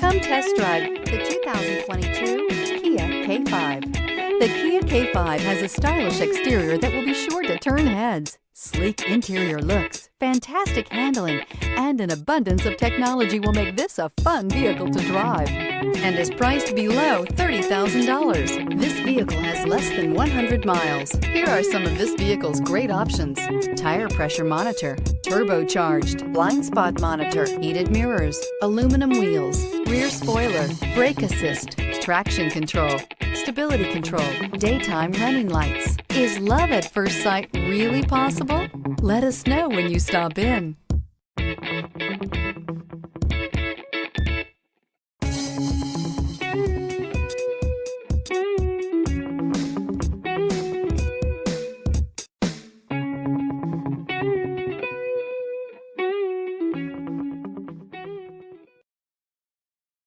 Come test drive the 2022 Kia K5. The Kia K5 has a stylish exterior that will be sure to turn heads. Sleek interior looks, fantastic handling, and an abundance of technology will make this a fun vehicle to drive, and is priced below $30,000. This vehicle has less than 100 miles. Here are some of this vehicle's great options: tire pressure monitor, turbocharged, blind spot monitor, heated mirrors, aluminum wheels, rear spoiler, brake assist, traction control, stability control, daytime running lights. Is love at first sight really possible? Let us know when you stop in.